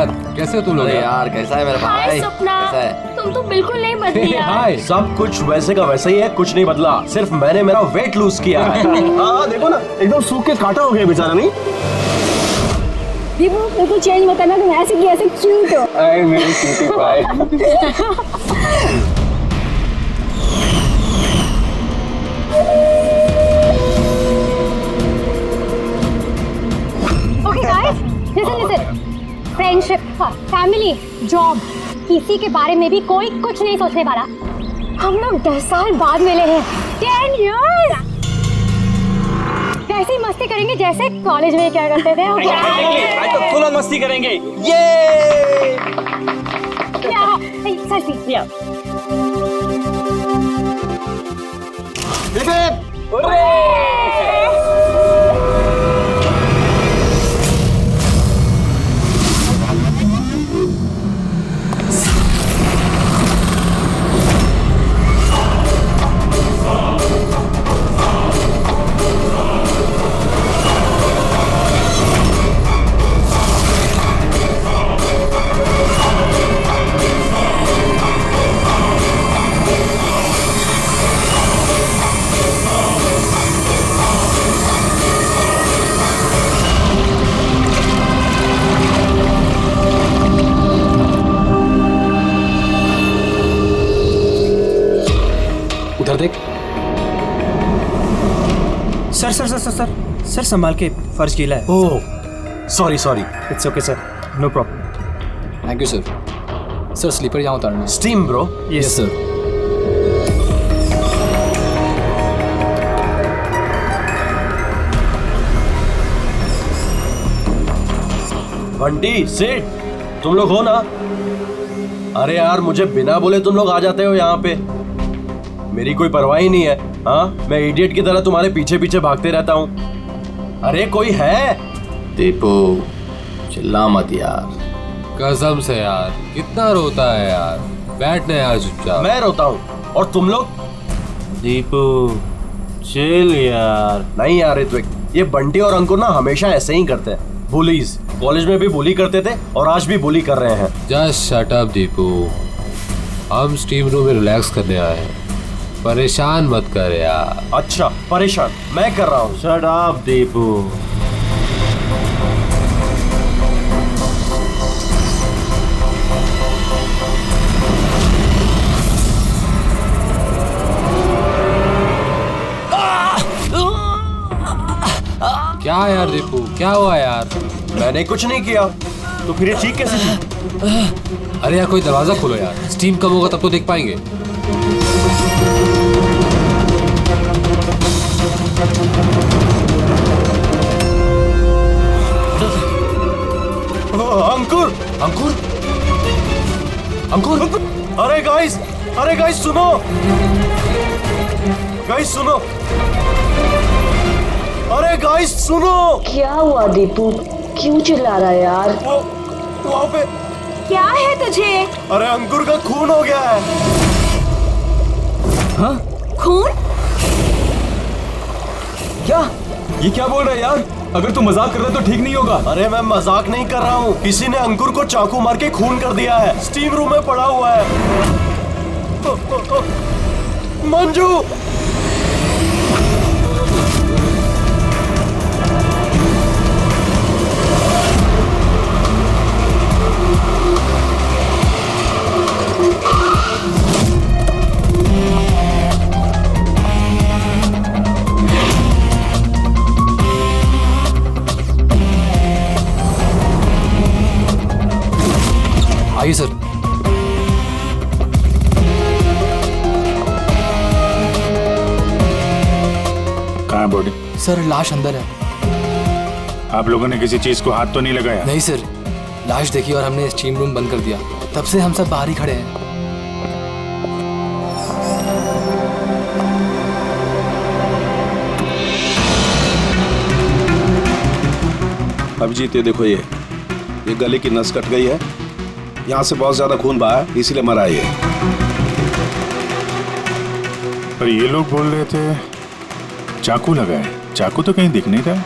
यार, कैसे हो तुम लोग? यार कैसा है मेरा भाई? हाय सपना, कैसा है? तुम तो बिल्कुल नहीं बदली यार। हाय, सब कुछ वैसे का वैसा ही है, कुछ नहीं बदला, सिर्फ मैंने मेरा वेट लूज किया है। हाँ देखो ना, एकदम सूख के काटा हो गया बेचारा। नहीं दीपू, बिल्कुल चेंज मत करना, तुम ऐसे की ऐसे क्यूट हो। अरे मेरी cutie pie. Okay guys, listen. Friendship, family, job, किसी के बारे में भी कोई कुछ नहीं सोचने वाला। हम लोग 10 साल बाद मिले हैं। 10 years। कैसी मस्ती करेंगे जैसे कॉलेज में क्या करते थे। आज तो फुल मस्ती करेंगे। ये सेल्फी। उधर देख। Sir sir sir sir sir sir संभाल के, फर्श गीला है। Oh sorry. It's okay sir, no problem. Thank you sir. Sir slipper यहाँ उतारना। Steam bro. Yes sir. Bunty Seth, तुम लोग हो ना? अरे यार, मुझे बिना बोले तुम लोग आ जाते हो यहाँ पे, मेरी कोई परवाह ही नहीं है। हाँ, मैं इडियट की तरह तुम्हारे पीछे पीछे भागते रहता हूँ। अरे कोई है? दीपू चिल्ला मत यार। कसम से यार, कितना रोता है यार। बैठने यार चुपचाप। मैं रोता हूँ और तुम लोग? दीपू चिल यार। नहीं यार ऋत्विक, ये बंटी और अंकुर ना हमेशा ऐसे ही करते हैं। बुलीज, कॉलेज में भी बुली करते थे और आज भी बुली कर रहे हैं। जस्ट शट अप दीपू, हम स्टीम रूम में रिलैक्स करने आए हैं, परेशान मत कर यार। अच्छा परेशान मैं कर रहा हूँ। Shut up Deepu. क्या यार दीपू, क्या हुआ यार? मैंने कुछ नहीं किया, तो फिर ये ठीक कैसे थी? अरे यार कोई दरवाजा खोलो यार, स्टीम कम होगा तब तो देख पाएंगे। अंकुर अंकुर अंकुर, अरे गाइस सुनो, गाइस सुनो, अरे गाइस सुनो। क्या हुआ दीपू, क्यों चिल्ला रहा है यार? वो वहाँ पे क्या है तुझे? अरे अंकुर का खून हो गया है। हाँ? खून? क्या? ये क्या बोल रहा है यार? अगर तू मजाक कर रहा है तो ठीक नहीं होगा। अरे मैं मजाक नहीं कर रहा हूँ, किसी ने अंकुर को चाकू मार के खून कर दिया है, स्टीम रूम में पड़ा हुआ है। मंजू, आइए सर। कहाँ है बॉडी? सर लाश अंदर है। आप लोगों ने किसी चीज को हाथ तो नहीं लगाया? नहीं सर, लाश देखी और हमने स्टीम रूम बंद कर दिया, तब से हम सब बाहर ही खड़े हैं। अभिजीत ये देखो, ये गले की नस कट गई है, यहाँ से बहुत ज्यादा खून बहा है, इसीलिए मरा ये। पर ये लोग बोल रहे थे चाकू लगा है, चाकू तो कहीं दिख नहीं रहा है।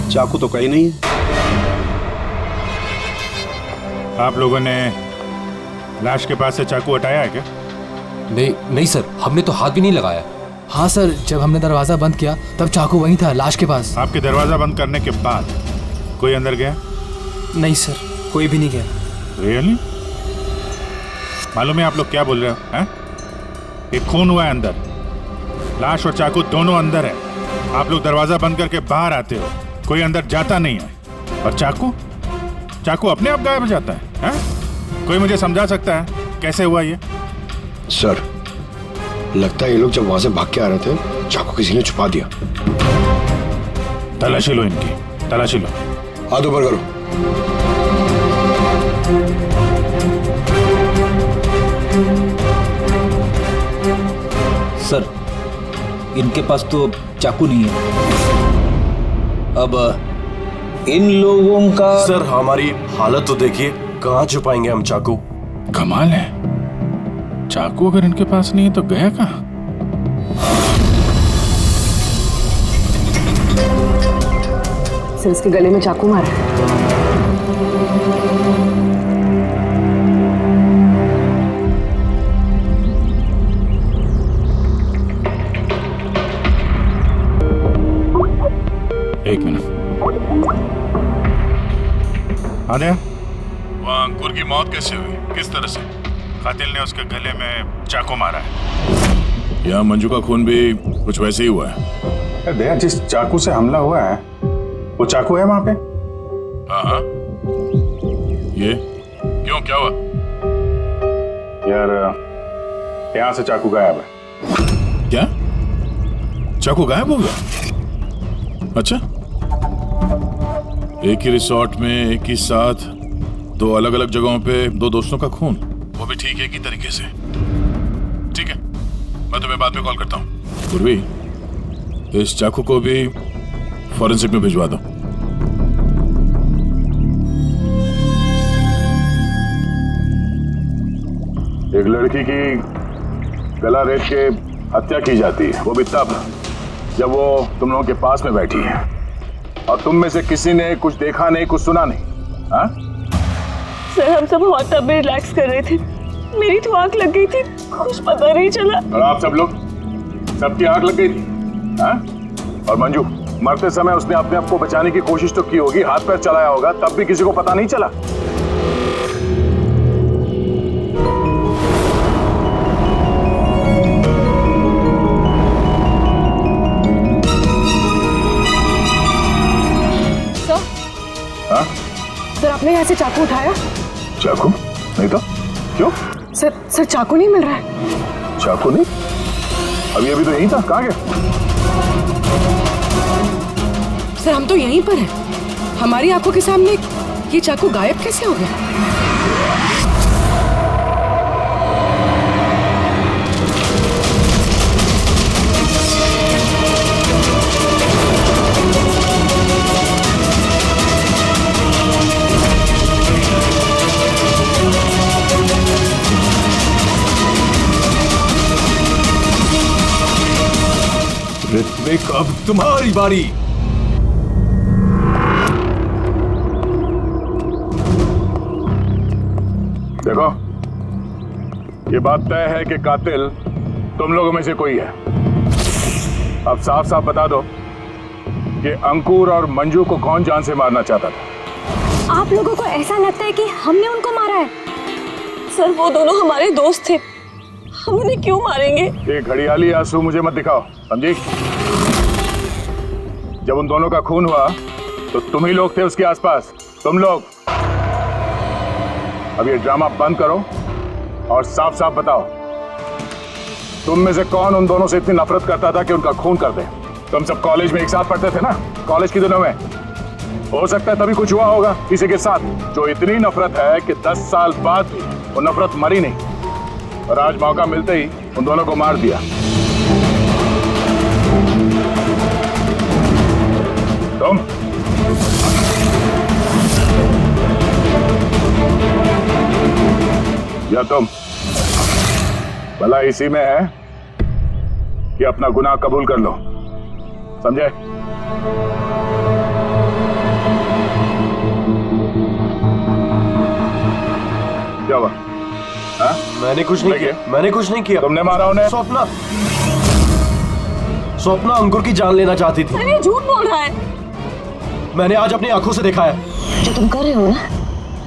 चाकू तो कहीं नहीं है। आप लोगों ने लाश के पास से चाकू हटाया है क्या? नहीं नहीं सर, हमने तो हाथ भी नहीं लगाया। हाँ सर, जब हमने दरवाजा बंद किया तब चाकू वहीं था, लाश के पास। आपके दरवाजा बंद करने के बाद कोई अंदर गया? नहीं सर, कोई भी नहीं गया। रियली? मालूम है आप लोग क्या बोल रहे हो? हैं? एक खून हुआ है अंदर, लाश और चाकू दोनों अंदर है। आप लोग दरवाजा बंद करके बाहर आते हो, कोई अंदर जाता नहीं है। और चाकू चाकू अपने आप गायब हो जाता है? कोई मुझे समझा सकता है कैसे हुआ ये? सर, लगता है ये लोग जब वहां से भाग के आ रहे थे, चाकू किसी ने छुपा दिया। तलाशी लो इनकी, तलाशी लो। हाथ ऊपर करो। सर, इनके पास तो चाकू नहीं है। अब इन लोगों का सर, हमारी हालत तो देखिए, कहाँ छुपाएंगे हम चाकू? कमाल है, चाकू अगर इनके पास नहीं है तो गया कहाँ? सर, इसके गले में चाकू मारा है। एक मिनट। आने, वो अंकुर की मौत कैसे हुई? किस तरह से कातिल ने उसके गले में चाकू मारा है? यहाँ मंजू का खून भी कुछ वैसे ही हुआ है। दया, जिस चाकू से हमला हुआ है वो चाकू है वहां पे? हाँ। ये क्यों, क्या हुआ? यार, यहाँ से चाकू गायब है। क्या? चाकू गायब हो गया? अच्छा, एक ही रिसोर्ट में एक ही साथ दो अलग अलग जगहों पे दो दोस्तों का खून, वो भी ठीक एक ही तरीके से। ठीक है, मैं तुम्हें बाद में कॉल करता हूँ। पूर्वी, इस चाकू को भी फॉरेंसिक में भिजवा दो। एक लड़की की गला रेत के हत्या की जाती है, वो भी तब जब वो तुम लोगों के पास में बैठी है और तुम में से किसी ने कुछ देखा नहीं, कुछ सुना नहीं। हाँ? सर, हम सब हॉट टब में रिलैक्स कर रहे थे, मेरी तो आंख लग गई थी, कुछ पता नहीं चला। और आप सब लोग, सबकी आंख लग गई थी? हाँ? और मंजू, मरते समय उसने अपने आप को बचाने की कोशिश तो की होगी, हाथ पैर चलाया होगा, तब भी किसी को पता नहीं चला। हाँ? सर, आपने यहाँ से चाकू उठाया? चाकू नहीं तो क्यों? सर, चाकू नहीं मिल रहा है। चाकू नहीं? अभी अभी तो यहीं था, कहाँ गया? सर, हम तो यहीं पर हैं, हमारी आंखों के सामने ये चाकू गायब कैसे हो गया? ऋत्विक, अब तुम्हारी बारी। देखो, ये बात तय है कि कातिल तुम लोगों में से कोई है। अब साफ साफ बता दो कि अंकुर और मंजू को कौन जान से मारना चाहता था? आप लोगों को ऐसा लगता है कि हमने उनको मारा है? सर, वो दोनों हमारे दोस्त थे, हम उन्हें क्यों मारेंगे? ये घड़ियाली आंसू मुझे मत दिखाओ, समझी? जब उन दोनों का खून हुआ तो तुम ही लोग थे उसके आसपास, तुम लोग। अब ये ड्रामा बंद करो और साफ साफ बताओ, तुम में से कौन उन दोनों से इतनी नफरत करता था कि उनका खून कर दे? तुम सब कॉलेज में एक साथ पढ़ते थे ना, कॉलेज के दिनों में। हो सकता है तभी कुछ हुआ होगा किसी के साथ, जो इतनी नफरत है कि 10 साल बाद भी वो नफरत मरी नहीं, और आज मौका मिलते ही उन दोनों को मार दिया। तुम या तुम, भला इसी में है कि अपना गुनाह कबूल कर लो, समझे? मैंने कुछ नहीं किया, मैंने कुछ नहीं किया। तुमने मारा उन्हें? स्वप्ना, स्वप्ना अंकुर की जान लेना चाहती थी। अरे झूठ बोल रहा है। मैंने आज अपनी आंखों से देखा है। जो तुम कर रहे हो ना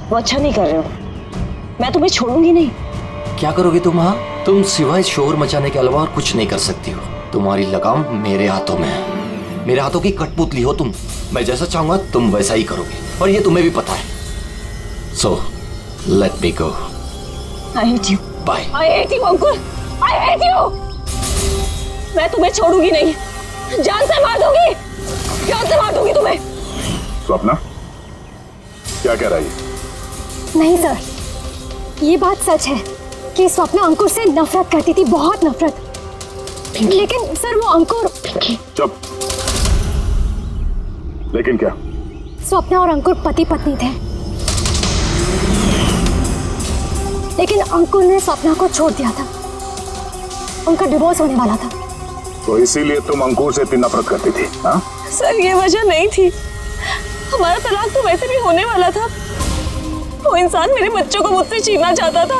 वो अच्छा नहीं कर रहे हो। मैं तुम्हें छोड़ूंगी नहीं। क्या करोगे तुम? हाँ, तुम सिवाय शोर मचाने के अलावा और कुछ नहीं कर सकती हो। तुम्हारी लगाम मेरे हाथों में है। मेरे हाथों की कठपुतली हो तुम। मैं जैसा चाहूंगा तुम वैसा ही करोगे, और ये तुम्हें भी पता है। So let me go. I hate you. Bye. I hate you, Ankur. I hate you. मैं तुम्हें छोड़ूंगी नहीं। जान से मार दूंगी। जान से मार दूंगी तुम्हें। स्वप्ना, क्या कह रही है? नहीं सर, ये बात सच है कि स्वप्ना अंकुर से नफरत करती थी, बहुत नफरत। लेकिन सर वो अंकुर। चुप। लेकिन क्या? स्वप्ना और अंकुर पति पत्नी थे, लेकिन अंकुर ने स्वप्ना को छोड़ दिया था। उनका डिवोर्स होने वाला था। तो इसीलिए तुम अंकुर से इतनी नफरत करती थी? हाँ? सर ये वजह नहीं थी। हमारा तलाक तो वैसे भी होने वाला था। वो इंसान मेरे बच्चों को मुझसे छीनना चाहता था।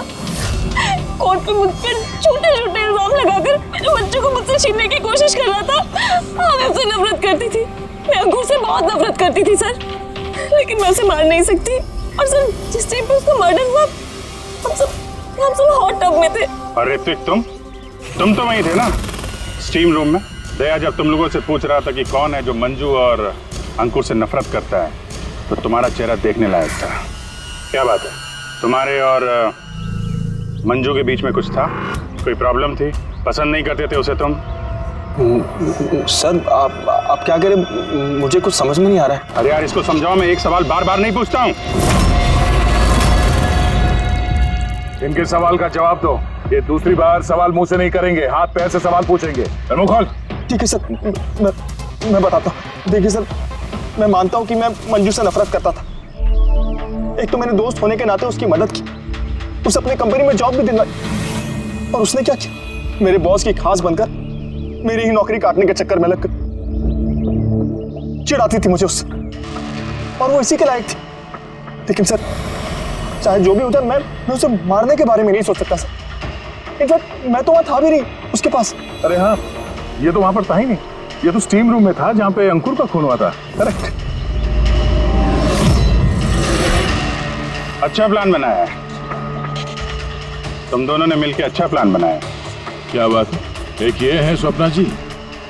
कोर्ट में मुझ पर झूठे झूठे इल्जाम लगाकर मेरे बच्चों को मुझसे छीनने की कोशिश कर रहा था। मैं उससे नफरत करती थी। मैं अंकुर से बहुत नफरत करती थी सर, लेकिन मैं उसे मार नहीं सकती। और सर जिस टाइम पे उसका मर्डर हुआ हम सब हॉट टब में थे। और ऋत्विक, तुम तो वहीं थे ना, स्टीम रूम में। दया जब तुम लोगों से पूछ रहा था कि कौन है जो मंजू और अंकुर से नफरत करता है, तो तुम्हारा चेहरा देखने लायक था। क्या बात है, तुम्हारे और मंजू के बीच में कुछ था? कोई प्रॉब्लम थी? पसंद नहीं करते थे उसे तुम? सर आप क्या कह रहे, मुझे कुछ समझ में नहीं आ रहा है। अरे यार इसको समझाओ, मैं एक सवाल बार बार नहीं पूछता हूँ। इनके सवाल का जवाब दो। ये दूसरी बार सवाल मुंह से नहीं करेंगे, हाथ पैर से सवाल पूछेंगे। मुंह खोल। ठीक है सर, मैं बताता हूँ। देखिए सर, मैं मानता हूँ कि मैं मंजू से नफरत करता था। एक तो मैंने दोस्त होने के नाते उसकी मदद की, उसे अपने कंपनी में जॉब भी दिलवाई, और उसने क्या किया, मेरे बॉस की खास बनकर मेरी ही नौकरी काटने के चक्कर में लगकर चिढ़ाती थी मुझे उससे, और वो इसी के लायक थी। लेकिन सर चाहे जो भी होता, मैं उसे मारने के बारे में नहीं सोच सकता सर। इनफैक्ट मैं तो वहां था भी नहीं उसके पास। अरे हाँ, ये तो वहां पर था ही नहीं। ये तो स्टीम रूम में था जहां पे अंकुर का खून हुआ था। करेक्ट। अच्छा प्लान बनाया है तुम दोनों ने मिलकर, अच्छा प्लान बनाया। क्या बात है? एक ये है स्वप्ना जी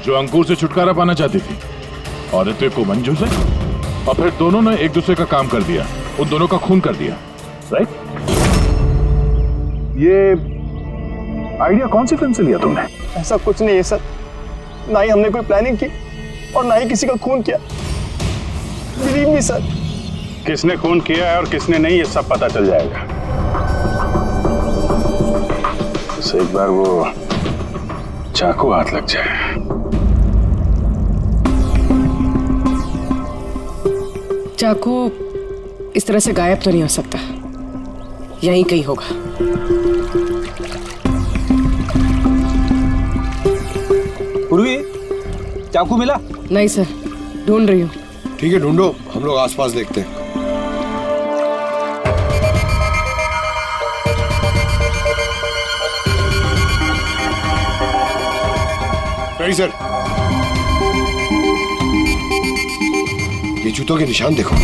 जो अंकुर से छुटकारा पाना चाहती थी, और ऋत्विक को मंजू से, और फिर दोनों ने एक दूसरे का काम कर दिया, उन दोनों का खून कर दिया। राइट? ये आइडिया कौन सी फिल्म से लिया तुमने? ऐसा कुछ नहीं है सर, ना ही हमने कोई प्लानिंग की और ना ही किसी का खून किया। Believe me sir. किसने खून किया है और किसने नहीं, ये सब पता चल जाएगा। बस एक बार वो चाकू हाथ लग जाए। चाकू इस तरह से गायब तो नहीं हो सकता, यहीं कहीं होगा। पूर्वी, चाकू मिला? नहीं सर, ढूंढ रही हूँ। ठीक है, ढूंढो, हम लोग आसपास देखते हैं। सही सर, ये जूतों के निशान देखो,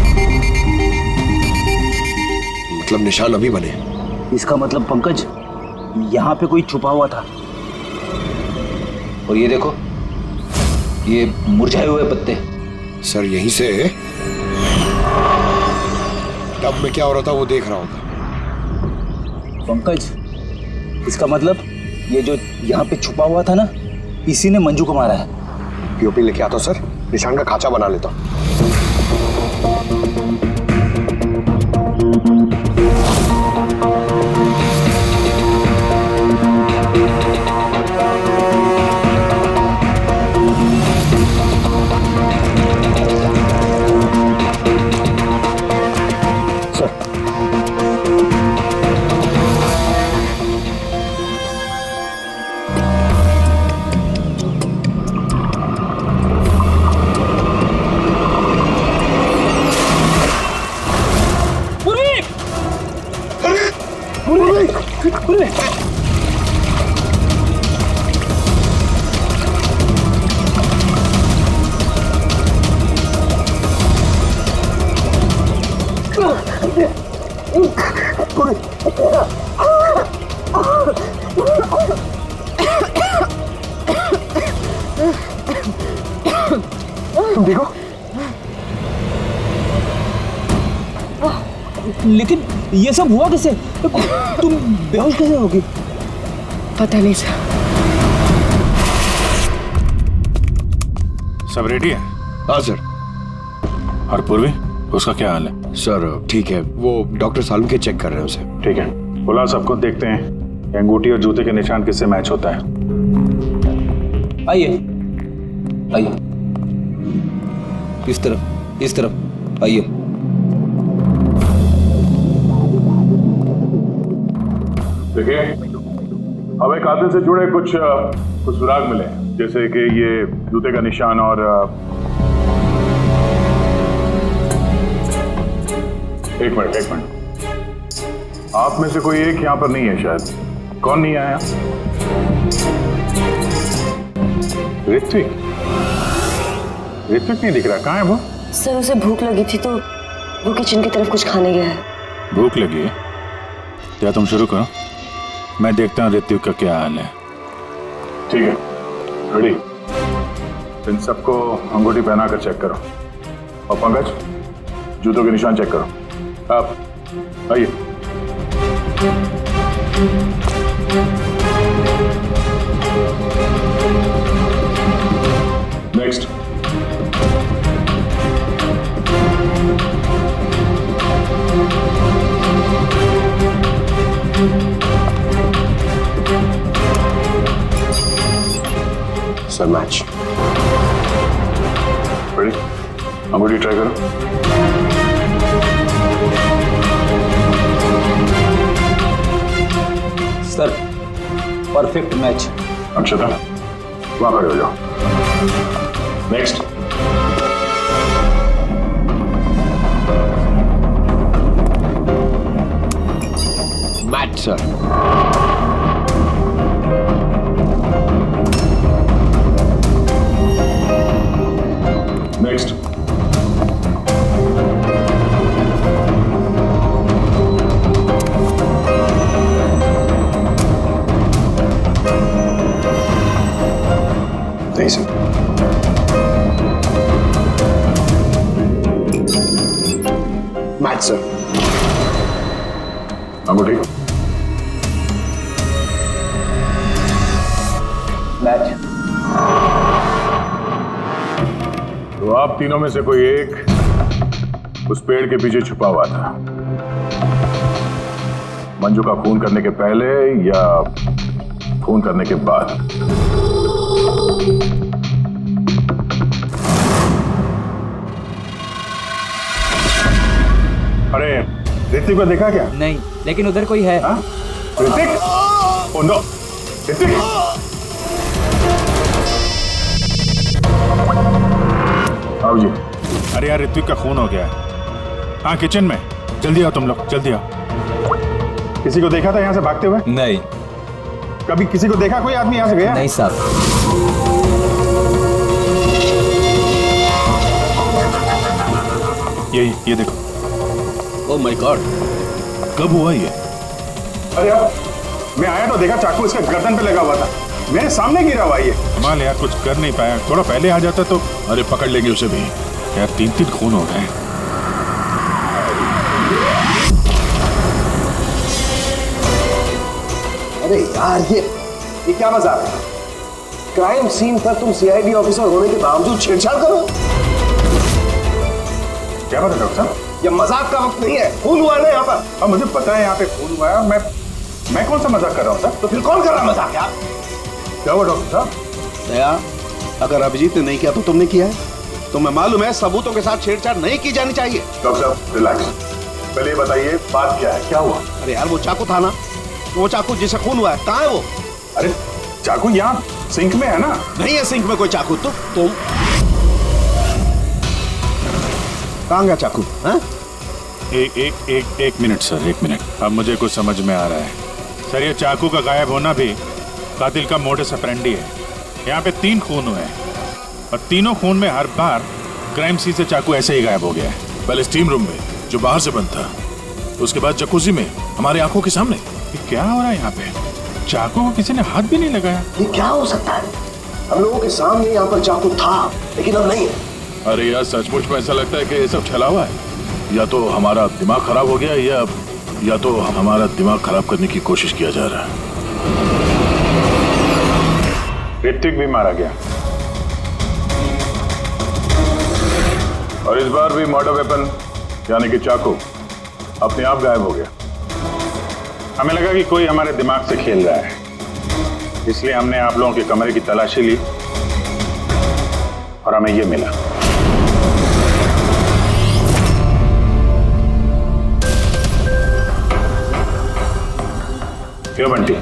मतलब निशान अभी बने। इसका मतलब पंकज यहाँ पे कोई छुपा हुआ था। और ये देखो, ये मुरझाए हुए पत्ते। सर यहीं से टब में क्या हो रहा था वो देख रहा होगा। पंकज, इसका मतलब ये जो यहाँ पे छुपा हुआ था ना, इसी ने मंजू को मारा है। पीओपी लेके आता हूं सर, निशान का खांचा बना लेता हूं। तुम देखो, लेकिन ये सब हुआ कैसे? तुम बेहोश कैसे होगी? पता नहीं सर। सब रेडी है? हाँ सर। और पूर्वी, उसका क्या हाल है? सर ठीक है, वो डॉक्टर सालम के चेक कर रहे हैं उसे। ठीक है, बुला सबको, देखते हैं कि अंगूठी और जूते के निशान किससे मैच होता है। आइए आइए, इस तरफ आइए। देखिए, हमें कातिल से जुड़े कुछ सुराग मिले, जैसे कि ये जूते का निशान और एक मिनट, आप में से कोई एक यहाँ पर नहीं है शायद। कौन नहीं आया? ऋत्विक नहीं दिख रहा, कहाँ है वो? सर उसे भूख लगी थी तो वो किचन की तरफ कुछ खाने गया है। भूख लगी है? क्या तुम शुरू करो, मैं देखता हूँ ऋत्विक का क्या हाल है। ठीक है, रेडी। इन सबको अंगूठी पहना कर चेक करो, और पंकज जूतों के निशान चेक करो। आप आइए। नेक्स्ट। Sir match. रेडी, अंगूठी ट्राई करो। Sir perfect match. अक्षता, वहां खड़े हो जाओ। नेक्स्ट। Match sir. नेक्स्ट। नहीं सर। Match sir. अंगूठी। मैच। तो आप तीनों में से कोई एक उस पेड़ के पीछे छुपा हुआ था, मंजू का खून करने के पहले या खून करने के बाद? अरे ऋतिक को देखा क्या? नहीं, लेकिन उधर कोई है। ऋतिक? Oh no, Hrithik! आओ जी। अरे यार, ऋत्विक का खून हो गया है। हाँ, किचन में। जल्दी आओ तुम लोग, जल्दी आओ। किसी को देखा था यहाँ से भागते हुए? नहीं। कभी किसी को देखा कोई आदमी यहाँ से गया? नहीं साहब। ये देखो। ओह माय गॉड, कब हुआ ये? अरे यार, मैं आया तो देखा चाकू इसके गर्दन पे लगा हुआ था, मेरे सामने गिरा हुआ ये। कमाल यार, कुछ कर नहीं पाया। थोड़ा पहले आ जाता तो। अरे पकड़ लेंगे उसे भी यार, 3 खून हो गए। अरे यार, ये क्या मजाक है? क्राइम सीन पर तुम सीआईडी ऑफिसर होने के बावजूद छेड़छाड़ करो? क्या बात है डॉक्टर साहब? ये मजाक का वक्त नहीं है। खून हुआ है ना यहाँ पर। अब मुझे पता है यहाँ पे खून हुआ है। मैं कौन सा मजाक कर रहा हूँ सर? तो फिर कौन कर रहा मजाक यार? क्या हुआ डॉक्टर साहब? दया, अगर अभिजीत ने नहीं किया तो तुमने किया है। तुम्हें मालूम है सबूतों के साथ छेड़छाड़ नहीं की जानी चाहिए। डॉक्टर साहब रिलैक्स, पहले बताइए बात क्या है, क्या हुआ? अरे यार, वो चाकू था ना, वो चाकू जिससे खून हुआ है, कहाँ है वो? अरे चाकू यहाँ सिंक में है ना? नहीं है सिंक में कोई चाकू। तो तुम कहाँ गया चाकू? हाँ? एक मिनट सर, 1 मिनट। अब मुझे कुछ समझ में आ रहा है सर। ये चाकू का गायब होना भी कातिल का मोडस ऑपरेंडी है। यहाँ पे 3 खून हुए हैं और तीनों खून में हर बार क्राइम सीन से चाकू ऐसे ही गायब हो गया है। पहले स्टीम रूम में जो बाहर से बंद था, उसके बाद जकूजी में हमारे आंखों के सामने। ये क्या हो रहा है यहाँ पे? चाकू को किसी ने हाथ भी नहीं लगाया। ये क्या हो सकता है? हम लोगों के सामने यहाँ पर चाकू था लेकिन अब नहीं है। अरे यार सचमुच में ऐसा लगता है कि ये सब छला हुआ है। या तो हमारा दिमाग खराब हो गया या तो हमारा दिमाग खराब करने की कोशिश किया जा रहा है। ऋतिक भी मारा गया और इस बार भी मर्डर वेपन यानी कि चाकू अपने आप गायब हो गया। हमें लगा कि कोई हमारे दिमाग से खेल रहा है, इसलिए हमने आप लोगों के कमरे की तलाशी ली और हमें ये मिला। क्यों बंटी?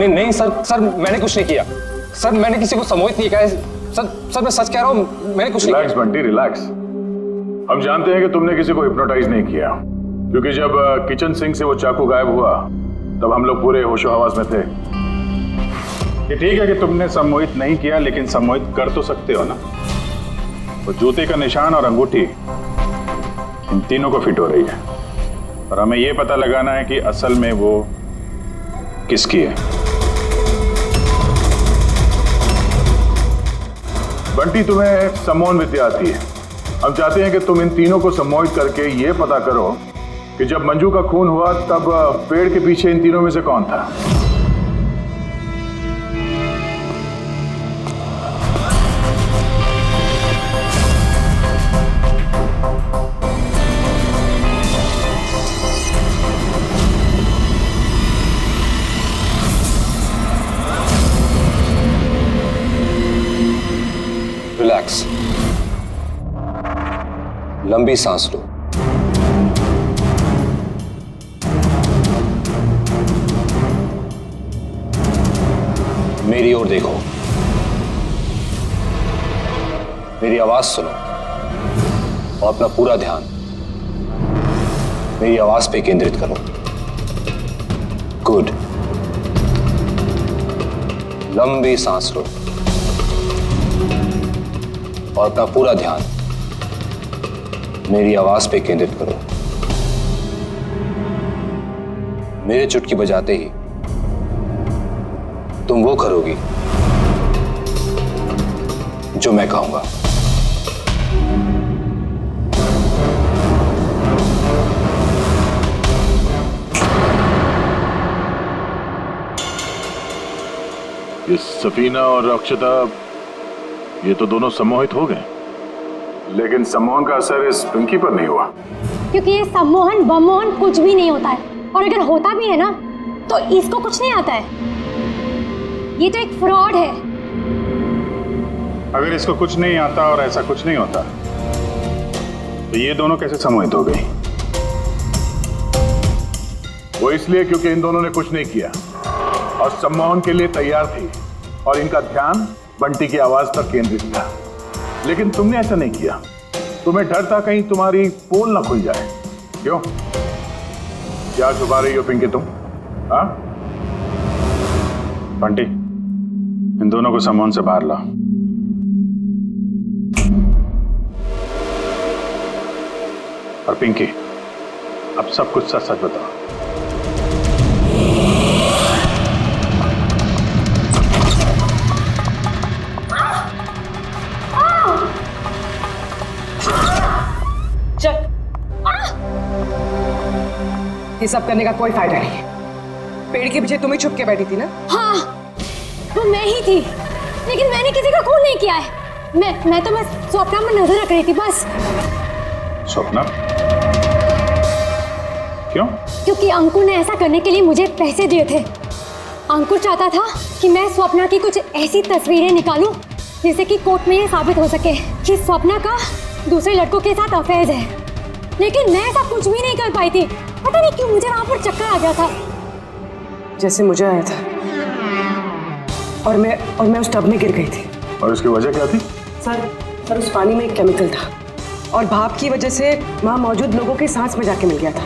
नहीं सर मैंने कुछ नहीं किया। सर मैंने किसी को सम्मोहित नहीं किया है। सर मैं सच कह रहा हूँ, मैंने कुछ नहीं किया। Relax Bunty relax. हम जानते हैं कि तुमने किसी को हिप्नोटाइज नहीं किया, क्योंकि जब किचन सिंक से वो चाकू गायब हुआ तब हम लोग पूरे होशो हवास में थे। ये ठीक है कि तुमने सम्मोहित नहीं किया, लेकिन सम्मोहित कर तो सकते हो ना। वो जूते का निशान और अंगूठी इन तीनों को फिट हो रही है और हमें ये पता लगाना है कि असल में वो किसकी है। बंटी तुम्हें सम्मोहन विद्या आती है। हम चाहते हैं कि तुम इन तीनों को सम्मोहित करके ये पता करो कि जब मंजू का खून हुआ तब पेड़ के पीछे इन तीनों में से कौन था। रिलैक्स, लंबी सांस लो। मेरी ओर देखो, मेरी आवाज सुनो और अपना पूरा ध्यान मेरी आवाज पे केंद्रित करो। गुड। लंबी सांस लो और अपना पूरा ध्यान मेरी आवाज पे केंद्रित करो। मेरे चुटकी बजाते ही तुम वो करोगी जो मैं कहूंगा। ये सफीना और अक्षता, ये तो दोनों सम्मोहित हो गए, लेकिन सम्मोहन का असर इस पिंकी पर नहीं हुआ। क्योंकि ये सम्मोहन बमोहन कुछ भी नहीं होता है, और अगर होता भी है ना तो इसको कुछ नहीं आता है। ये तो एक फ्रॉड है। अगर इसको कुछ नहीं आता और ऐसा कुछ नहीं होता तो ये दोनों कैसे सम्मोहित हो गई? वो इसलिए क्योंकि इन दोनों ने कुछ नहीं किया और सम्मोहन के लिए तैयार थी और इनका ध्यान बंटी की आवाज पर केंद्रित था। लेकिन तुमने ऐसा नहीं किया। तुम्हें डर था कहीं तुम्हारी पोल ना खुल जाए। क्यों? क्या छुपा रही हो पिंकी तुम? हाँ बंटी, इन दोनों को सम्मोहन से बाहर लाओ। और पिंकी, अब सब कुछ सच सच बताओ। ये सब करने का कोई फायदा नहीं है। पेड़ के पीछे तुम ही छुप के बैठी थी ना? हाँ, वो मैं ही थी, लेकिन मैंने किसी का खून नहीं किया है। मैं तो बस स्वप्ना में नजर रख रही थी बस। स्वप्ना? क्यों? क्योंकि अंकुर ने ऐसा करने के लिए मुझे पैसे दिए थे। अंकुर चाहता था कि मैं स्वप्ना की कुछ ऐसी तस्वीरें निकालूं जिससे कि कोर्ट में ये साबित हो सके कि स्वप्ना का दूसरे लड़कों के साथ अफेयर है। लेकिन मैं ऐसा कुछ भी नहीं कर पाई थी। पता नहीं क्यों मुझे वहां पर चक्कर आ गया था, जैसे मुझे आया था। और मैं उस टब में गिर गई थी। और उसकी वजह क्या थी? सर उस पानी में एक केमिकल था और भाप की वजह से वहां मौजूद लोगों की सांस में जाके मिल गया था।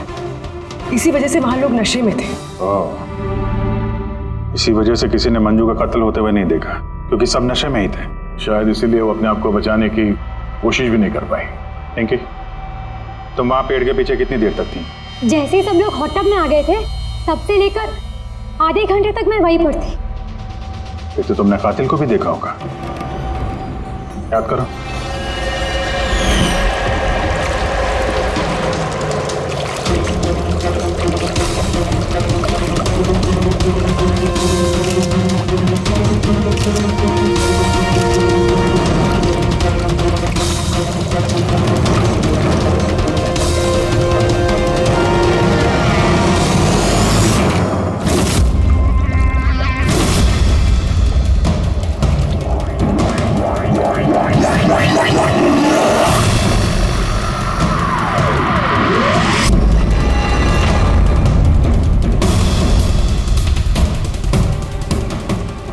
इसी वजह से वहां लोग नशे में थे। इसी वजह से किसी ने मंजू का कत्ल होते हुए नहीं देखा, क्योंकि सब नशे में ही थे। शायद इसीलिए वो अपने आप को बचाने की कोशिश भी नहीं कर पाई। पिंकी, तुम वहां पेड़ के पीछे कितनी देर तक थी? जैसे ही सब लोग हॉट टब में आ गए थे तब से लेकर आधे घंटे तक मैं वहीं पर थी। फिर तो तुमने कातिल को भी देखा होगा, याद करो।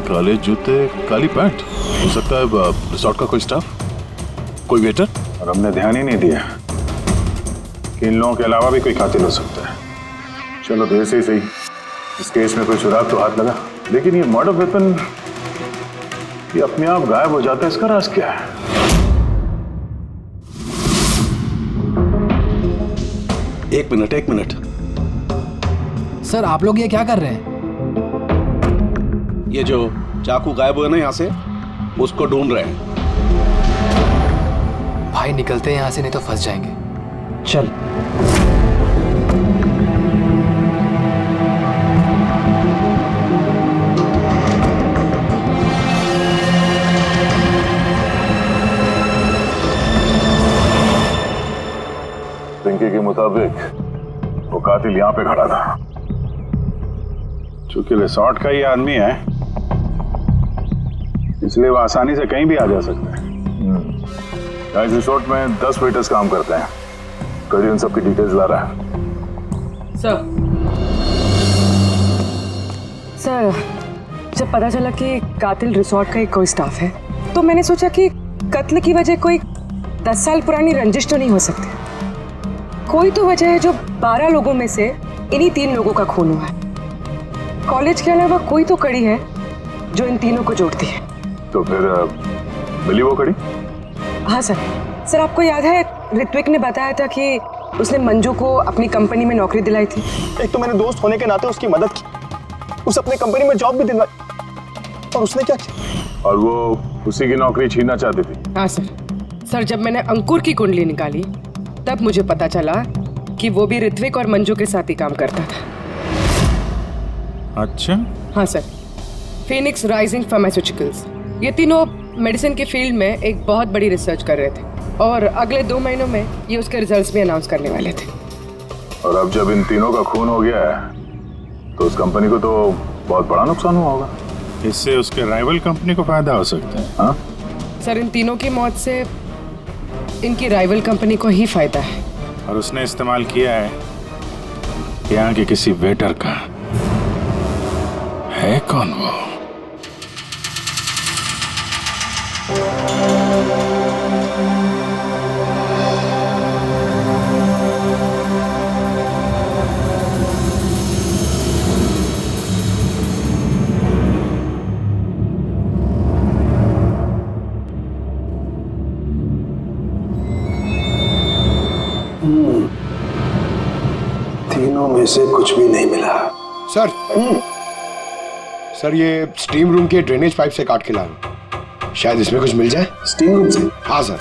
काले जूते, काली पैंट, हो सकता है रिसोर्ट का कोई स्टाफ, कोई वेटर। और हमने ध्यान ही नहीं दिया कि इन लोगों के अलावा भी कोई कातिल हो सकता है। चलो तो ऐसे ही सही, इस केस में कोई सुराग तो हाथ लगा, लेकिन ये मर्डर वेपन ये अपने आप गायब हो जाता है, इसका राज क्या है? एक मिनट। सर आप लोग ये क्या कर रहे हैं? ये जो चाकू गायब हुआ ना यहाँ से, उसको ढूंढ रहे हैं। भाई निकलते हैं यहाँ से, नहीं तो फंस जाएंगे। चल। पिंकी के मुताबिक वो कातिल यहाँ पे खड़ा था। चूंकि रिसोर्ट का ही आदमी है, इसलिए वो आसानी से कहीं भी आ जा सकता है। इस रिसोर्ट में 10 वेटर्स काम करते हैं। करीब उन सबकी डिटेल्स ला रहा है। सर, जब पता चला कि कातिल रिसोर्ट का ही कोई स्टाफ है, तो मैंने सोचा कि कत्ल की वजह कोई 10 साल पुरानी रंजिश तो नहीं हो सकती। कोई तो वजह है जो 12 लोगों में से इन्हीं 3 लोगों का खून हुआ है। कॉलेज के अलावा कोई तो कड़ी है जो इन तीनों को जोड़ती है। तो फिर मिली वो कड़ी? हाँ सर, आपको याद है ऋत्विक ने बताया था कि उसने मंजू को अपनी कंपनी में नौकरी दिलाई थी। एक तो मैंने दोस्त होने के नाते उसकी मदद की, उसे अपनी कंपनी में जॉब भी दिलवाई, और उसने क्या किया? और वो उसी की नौकरी छीनना चाहती थी। हाँ सर, जब मैंने अंकुर की कुंडली निकाली तब मुझे पता चला कि वो भी ऋत्विक और मंजू के साथ ही काम करता था। अच्छा। हाँ सर, फिनिक्स राइजिंग फार्मास्यूटिकल्स, ये तीनों मेडिसिन के फील्ड में एक बहुत बड़ी रिसर्च कर रहे थे और अगले 2 महीनों में ये उसके रिजल्ट्स भी अनाउंस करने वाले थे। और अब जब इन तीनों का खून हो गया है तो उस कंपनी को तो बहुत बड़ा नुकसान हुआ होगा। इससे उसके राइवल कंपनी को फायदा हो सकता है। हाँ सर, इन तीनों की मौत से इनकी राइवल कंपनी को ही फायदा है। और उसने इस्तेमाल किया है यहाँ के किसी वेटर का। है कौन वो? तीनों में से कुछ भी नहीं मिला। सर ये स्टीम रूम के ड्रेनेज पाइप से काट के लाया, शायद इसमें कुछ मिल जाए। स्टीम रूम से? हाँ सर।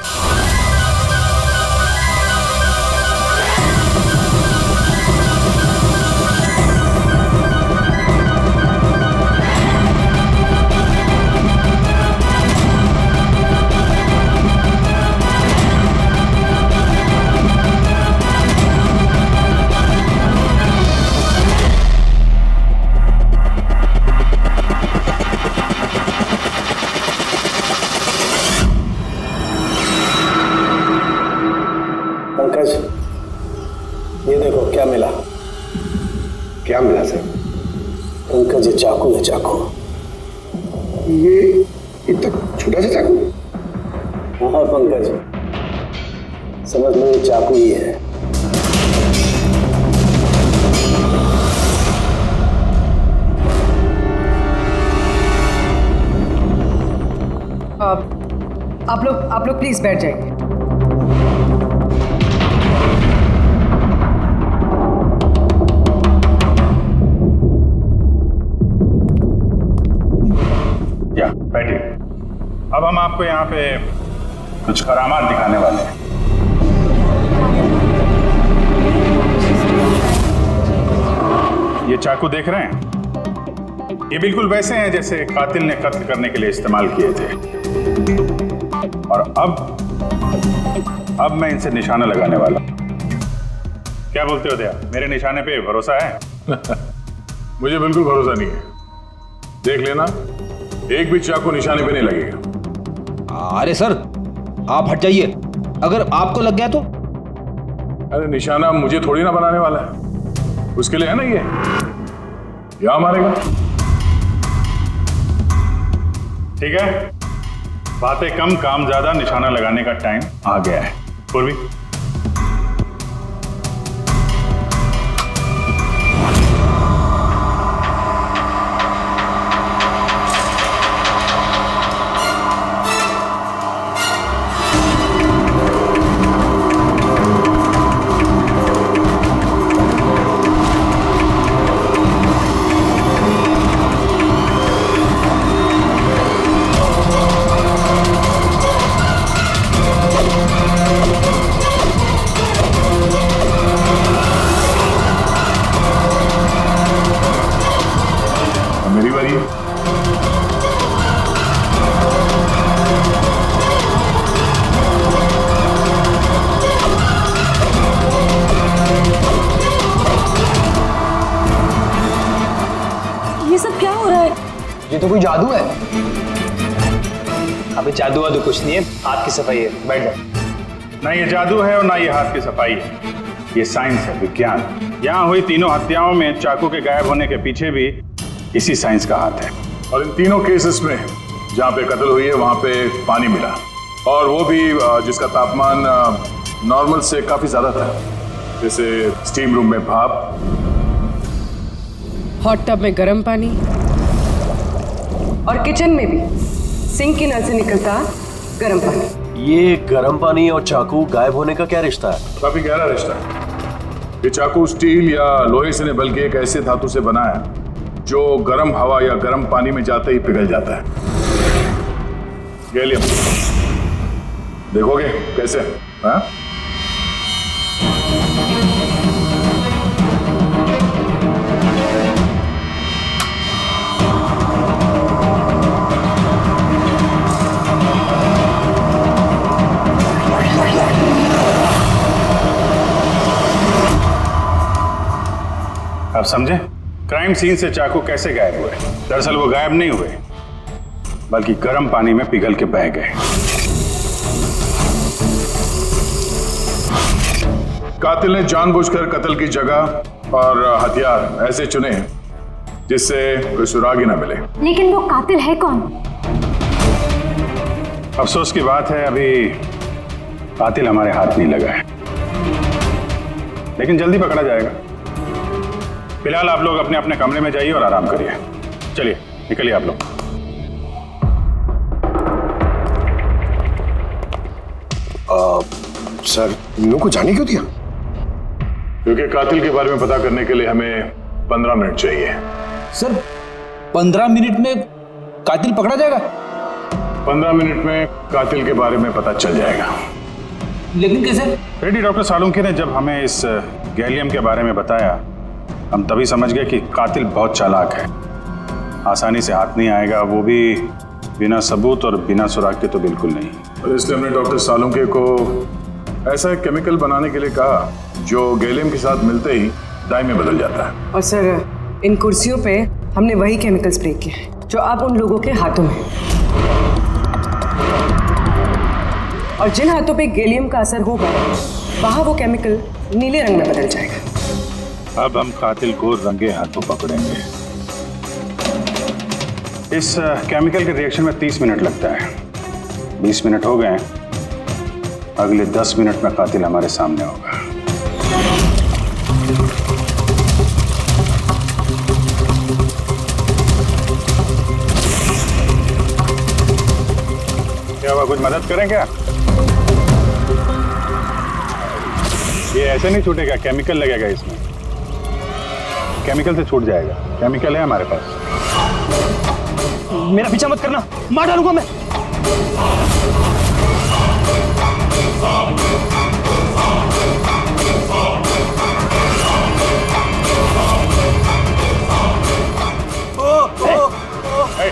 ये देखो क्या मिला। क्या मिला सर? पंकज, ये चाकू है, चाकू। ये इतना छोटा सा चाकू? हाँ पंकज, समझ लो ये चाकू ही है। आप लोग प्लीज बैठ जाइए। अब हम आपको यहाँ पे कुछ करामात दिखाने वाले हैं। ये चाकू देख रहे हैं? ये बिल्कुल वैसे हैं जैसे कातिल ने कत्ल करने के लिए इस्तेमाल किए थे। और अब मैं इनसे निशाना लगाने वाला हूं। क्या बोलते हो दया, मेरे निशाने पे भरोसा है? मुझे बिल्कुल भरोसा नहीं है। देख लेना, एक भी चाकू निशाने पे नहीं लगेगा। अरे सर, आप हट जाइए, अगर आपको लग गया तो? अरे निशाना मुझे थोड़ी ना बनाने वाला है, उसके लिए है ना ये, यहां मारेगा। ठीक है, बातें कम काम ज्यादा, निशाना लगाने का टाइम आ गया है। पूर्वी, मेरी बारी है। ये सब क्या हो रहा है? ये तो कोई जादू है। अबे जादू वादू कुछ नहीं है, हाथ की सफाई है, बैठ जाओ। ना ये जादू है और ना ये हाथ की सफाई है, ये साइंस है, विज्ञान। यहाँ हुई तीनों हत्याओं में चाकू के गायब होने के पीछे भी इसी साइंस का हाथ है। और इन तीनों केसेस में जहाँ पे कत्ल हुई है वहाँ पे पानी मिला, और वो भी जिसका तापमान नॉर्मल से काफी ज्यादा था, जैसे स्टीम रूम में भाप, हॉट टब में गर्म पानी, और किचन में भी सिंक की नल से निकलता गर्म पानी। ये गर्म पानी और चाकू गायब होने का क्या रिश्ता है? काफी गहरा रिश्ता है। ये चाकू स्टील या लोहे से नहीं बल्कि एक ऐसे धातु से बना है जो गर्म हवा या गर्म पानी में जाते ही पिघल जाता है। गैलियम, देखोगे कैसे? हाँ? आप समझे क्राइम सीन से चाकू कैसे गायब हुए? दरअसल वो गायब नहीं हुए, बल्कि गर्म पानी में पिघल के बह गए। कातिल ने जानबूझकर कत्ल की जगह और हथियार ऐसे चुने जिससे कोई सुराग ही ना मिले। लेकिन वो कातिल है कौन? अफसोस की बात है अभी कातिल हमारे हाथ नहीं लगा है, लेकिन जल्दी पकड़ा जाएगा। फिलहाल आप लोग अपने अपने कमरे में जाइए और आराम करिए। चलिए निकलिए आप लोग। सर, इन लोगों को जाने क्यों दिया? क्योंकि कातिल के बारे में पता करने के लिए हमें 15 मिनट चाहिए। सर, 15 मिनट में कातिल पकड़ा जाएगा? 15 मिनट में कातिल के बारे में पता चल जाएगा। लेकिन कैसे? रेड्डी डॉक्टर सालुंके ने जब हमें इस गैलियम के बारे में बताया, हम तभी समझ गए कि कातिल बहुत चालाक है, आसानी से हाथ नहीं आएगा, वो भी बिना सबूत और बिना सुराग के तो बिल्कुल नहीं। और इसलिए हमने डॉक्टर सालुंके को ऐसा एक केमिकल बनाने के लिए कहा जो गैलियम के साथ मिलते ही डाई में बदल जाता है। और सर, इन कुर्सियों पे हमने वही केमिकल स्प्रे किया है जो अब उन लोगों के हाथों में है। और जिन हाथों पे गैलियम का असर होगा वहां वो केमिकल नीले रंग में बदल जाएगा। अब हम कातिल को रंगे हाथों पकड़ेंगे। इस केमिकल के रिएक्शन में 30 मिनट लगता है। 20 मिनट हो गए, अगले 10 मिनट में कातिल हमारे सामने होगा। क्या हुआ, कुछ मदद करें क्या? ये ऐसे नहीं छूटेगा, केमिकल लगेगा इसमें, केमिकल से छूट जाएगा। केमिकल है हमारे पास। मेरा पीछा मत करना, मार डालूंगा मैं।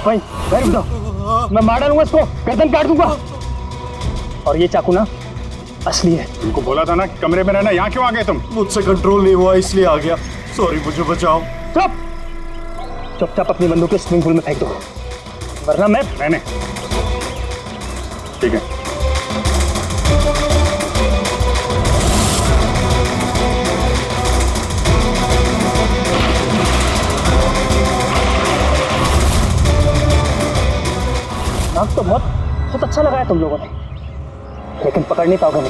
भाई भाई रुक जाओ, मैं मार डालूंगा इसको, गर्दन काट दूंगा। और ये चाकू ना असली है। तुमको बोला था ना कि कमरे में रहना, यहाँ क्यों आ गए तुम? मुझसे कंट्रोल नहीं हुआ इसलिए आ गया। सॉरी, मुझे बचाओ। चुपचाप अपनी बंदूक स्विमिंग पूल में फेंक दो, वरना मैं नहीं। ठीक है। नाक तो बहुत अच्छा लगाया तुम लोगों ने, लेकिन पकड़ नहीं पाओगे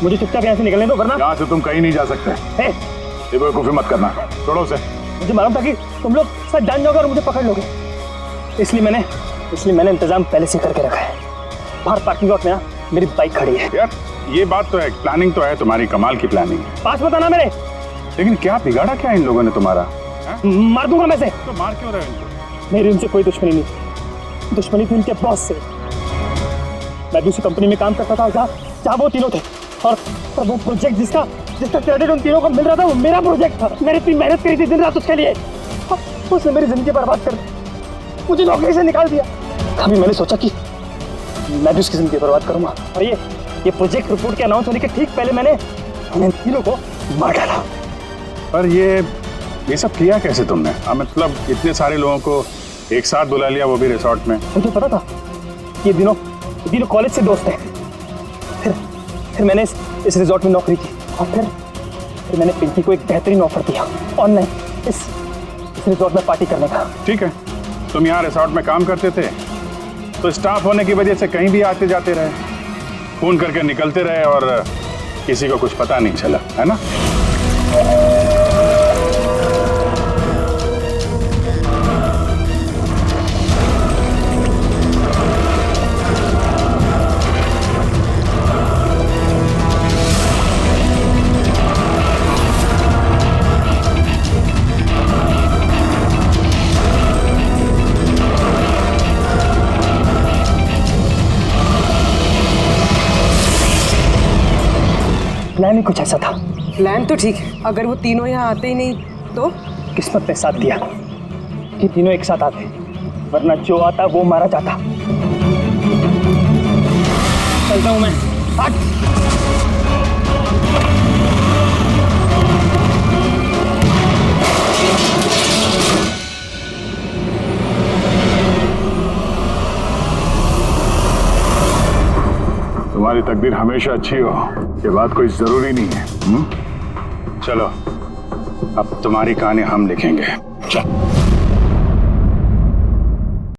मुझे चुपचाप यहाँ से निकलने दो, वरना यहाँ से तुम कहीं नहीं जा सकते। ये बेवकूफी मत करना, छोड़ो उसे। मुझे मालूम था कि तुम लोग सब जान जाओगे और मुझे पकड़ लोगे, इसलिए मैंने इंतजाम पहले से करके रखा है। बाहर पार्किंग लॉट में ना मेरी बाइक खड़ी है। यार ये बात तो है, प्लानिंग तो है तुम्हारी, कमाल की प्लानिंग। पास बताना मेरे। लेकिन क्या बिगाड़ा क्या इन लोगों ने तुम्हारा? मार दूंगा मैं से। तो मार क्यों रहे हो इनको? मेरी उनसे कोई दुश्मनी नहीं, दुश्मनी थी उनके बॉस से। मैं दूसरी कंपनी में काम करता था जहाँ वो तीनों थे, और वो प्रोजेक्ट जिसका क्रेडिट उन तीनों को मिल रहा था वो मेरा प्रोजेक्ट था। मैंने इतनी मेहनत करी थी दिन रात उसके लिए, उसने मेरी जिंदगी बर्बाद कर दी, मुझे नौकरी से निकाल दिया। अभी मैंने सोचा कि मैं भी उसकी जिंदगी बर्बाद करूंगा, और ये प्रोजेक्ट रिपोर्ट के अनाउंस होने के ठीक पहले मैंने इन तीनों को मार डाला। पर ये सब किया कैसे तुमने? मतलब इतने सारे लोगों को एक साथ बुला लिया, वो भी रिसोर्ट में। मुझे पता था ये तीनों कॉलेज से दोस्त हैं। फिर मैंने इस रिसोर्ट में नौकरी की, और फिर मैंने पिंकी को एक बेहतरीन ऑफर दिया ऑनलाइन इस रिसोर्ट में पार्टी करने का। ठीक है, तुम यहाँ रिसोर्ट में काम करते थे तो स्टाफ होने की वजह से कहीं भी आते जाते रहे, फोन करके निकलते रहे, और किसी को कुछ पता नहीं चला, है ना? प्लान ही कुछ ऐसा था। प्लान तो ठीक है, अगर वो तीनों यहाँ आते ही नहीं तो? किस्मत ने साथ दिया कि तीनों एक साथ आते, वरना जो आता वो मारा जाता। चलता हूं मैं। हट। तुम्हारी तकदीर हमेशा अच्छी हो, ये बात कोई जरूरी नहीं है। चलो अब तुम्हारी कहानी हम लिखेंगे। चल।